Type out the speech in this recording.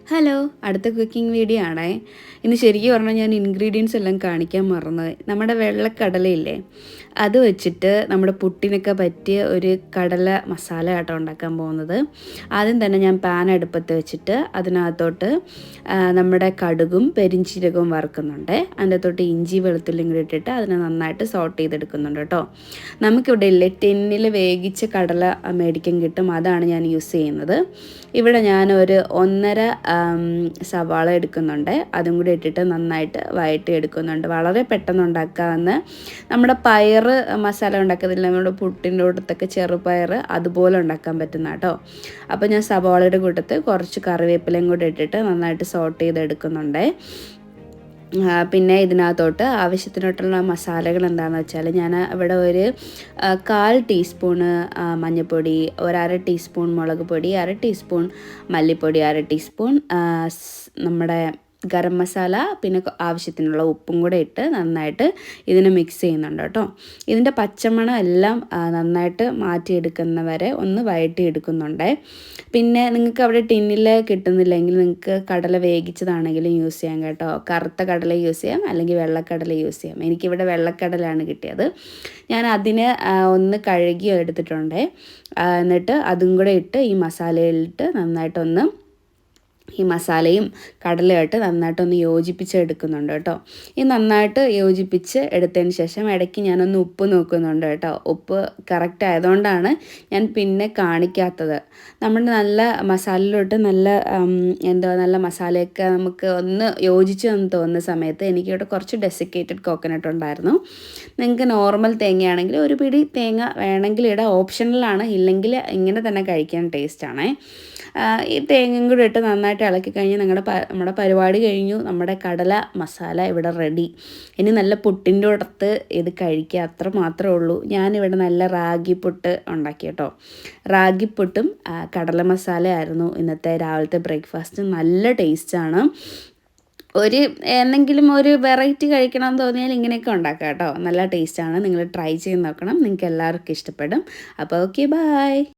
Hello, അടുത്ത cooking video ആണേ. ഇന്ന് ശരിക്കും പറഞ്ഞാൽ ഞാൻ ഇൻഗ്രീഡിയൻസ് എല്ലാം കാണിക്കാൻ മറന്നുപോയി. നമ്മുടെ വെള്ളക്കടലയില്ലേ, അത് വെച്ചിട്ട് നമ്മുടെ പുട്ടിനൊക്കെ പറ്റിയ ഒരു കടല മസാല ആട്ടോ ഉണ്ടാക്കാൻ പോകുന്നത്. ആദ്യം തന്നെ ഞാൻ പാൻ അടുപ്പത്ത് വെച്ചിട്ട് അതിനകത്തോട്ട് നമ്മുടെ കടുകും പെരിഞ്ചീരകവും വറുക്കുന്നുണ്ട്. അതിൻ്റെ അകത്തോട്ട് ഇഞ്ചി വെളുത്തുള്ളിയും കൂടി ഇട്ടിട്ട് അതിനെ നന്നായിട്ട് സോട്ട് ചെയ്തെടുക്കുന്നുണ്ട് കേട്ടോ. നമുക്കിവിടെ ഇല്ലേ ടിന്നിൽ വേവിച്ച കടല മേടിക്കാൻ കിട്ടും, അതാണ് ഞാൻ യൂസ് ചെയ്യുന്നത്. ഇവിടെ ഞാനൊരു 1.5 സവാള എടുക്കുന്നുണ്ട്, അതും കൂടി ഇട്ടിട്ട് നന്നായിട്ട് വഴറ്റി എടുക്കുന്നുണ്ട്. വളരെ പെട്ടെന്ന് ഉണ്ടാക്കാവുന്ന നമ്മുടെ പയർ മസാല ഉണ്ടാക്കത്തില്ല, നമ്മുടെ പുട്ടിൻ്റെ കൂട്ടത്തൊക്കെ ചെറുപയർ അതുപോലെ ഉണ്ടാക്കാൻ പറ്റുന്ന കേട്ടോ. അപ്പോൾ ഞാൻ സവാളയുടെ കൂട്ടത്ത് കുറച്ച് കറിവേപ്പിലയും കൂടി ഇട്ടിട്ട് നന്നായിട്ട് സോട്ട് ചെയ്തെടുക്കുന്നുണ്ട്. പിന്നെ ഇതിനകത്തോട്ട് ആവശ്യത്തിനായിട്ടുള്ള മസാലകൾ എന്താണെന്ന് വെച്ചാൽ ഞാൻ ഇവിടെ ഒരു 1/4 ടീസ്പൂണ് മഞ്ഞൾപ്പൊടി, 1/2 ടീസ്പൂൺ മുളക് പൊടി, 1/2 ടീസ്പൂൺ മല്ലിപ്പൊടി, 1/2 ടീസ്പൂൺ നമ്മുടെ ഗരം മസാല, പിന്നെ ആവശ്യത്തിനുള്ള ഉപ്പും കൂടെ ഇട്ട് നന്നായിട്ട് ഇതിനെ മിക്സ് ചെയ്യുന്നുണ്ട് കേട്ടോ. ഇതിൻ്റെ പച്ചമണം എല്ലാം നന്നായിട്ട് മാറ്റിയെടുക്കുന്നവരെ ഒന്ന് വഴറ്റിയെടുക്കുന്നുണ്ട്. പിന്നെ നിങ്ങൾക്ക് അവിടെ ടിന്നിൽ കിട്ടുന്നില്ലെങ്കിൽ നിങ്ങൾക്ക് കടല വേവിച്ചതാണെങ്കിലും യൂസ് ചെയ്യാം കേട്ടോ. കറുത്ത കടല യൂസ് ചെയ്യാം, അല്ലെങ്കിൽ വെള്ളക്കടല യൂസ് ചെയ്യാം. എനിക്കിവിടെ വെള്ളക്കടലാണ് കിട്ടിയത്. ഞാൻ അതിനെ ഒന്ന് കഴുകി എടുത്തിട്ടുണ്ട്. എന്നിട്ട് അതും കൂടെ ഇട്ട് ഈ മസാലയിലിട്ട് നന്നായിട്ടൊന്ന് ഈ മസാലയും കടലയായിട്ട് നന്നായിട്ടൊന്ന് യോജിപ്പിച്ചെടുക്കുന്നുണ്ട് കേട്ടോ. ഈ നന്നായിട്ട് യോജിപ്പിച്ച് എടുത്തതിന് ശേഷം ഇടയ്ക്ക് ഞാനൊന്ന് ഉപ്പ് നോക്കുന്നുണ്ട് കേട്ടോ. ഉപ്പ് കറക്റ്റ് ആയതുകൊണ്ടാണ് ഞാൻ പിന്നെ കാണിക്കാത്തത്. നമ്മുടെ നല്ല മസാലയിലോട്ട് നല്ല മസാലയൊക്കെ നമുക്ക് ഒന്ന് യോജിച്ച് എന്ന് തോന്നുന്ന സമയത്ത് എനിക്കിവിടെ കുറച്ച് ഡെസിക്കേറ്റഡ് കോക്കനട്ട് ഉണ്ടായിരുന്നു. നിങ്ങൾക്ക് നോർമൽ തേങ്ങയാണെങ്കിൽ ഒരു പിടി തേങ്ങ വേണമെങ്കിൽ ഇടാം, ഓപ്ഷണലാണ്. ഇല്ലെങ്കിൽ ഇങ്ങനെ തന്നെ കഴിക്കാൻ ടേസ്റ്റാണേ. ഈ തേങ്ങയും കൂടി ഇട്ട് നന്നായിട്ട് ഇളക്കി കഴിഞ്ഞ് നമ്മുടെ പരിപാടി കഴിഞ്ഞു. നമ്മുടെ കടല മസാല ഇവിടെ റെഡി. ഇനി നല്ല പുട്ടിൻ്റെ അടുത്ത് ഇത് കഴിക്കുക, അത്ര മാത്രമേ ഉള്ളൂ. ഞാനിവിടെ നല്ല റാഗിപ്പുട്ട് ഉണ്ടാക്കി കേട്ടോ. റാഗിപ്പുട്ടും കടല മസാല ആയിരുന്നു ഇന്നത്തെ രാവിലത്തെ ബ്രേക്ക്ഫാസ്റ്റ്. നല്ല ടേസ്റ്റാണ്. എന്തെങ്കിലും ഒരു വെറൈറ്റി കഴിക്കണമെന്ന് തോന്നിയാൽ ഇങ്ങനെയൊക്കെ ഉണ്ടാക്കാം കേട്ടോ. നല്ല ടേസ്റ്റാണ്. നിങ്ങൾ ട്രൈ ചെയ്ത് നോക്കണം, നിങ്ങൾക്ക് എല്ലാവർക്കും ഇഷ്ടപ്പെടും. അപ്പോൾ ഓക്കെ, ബൈ.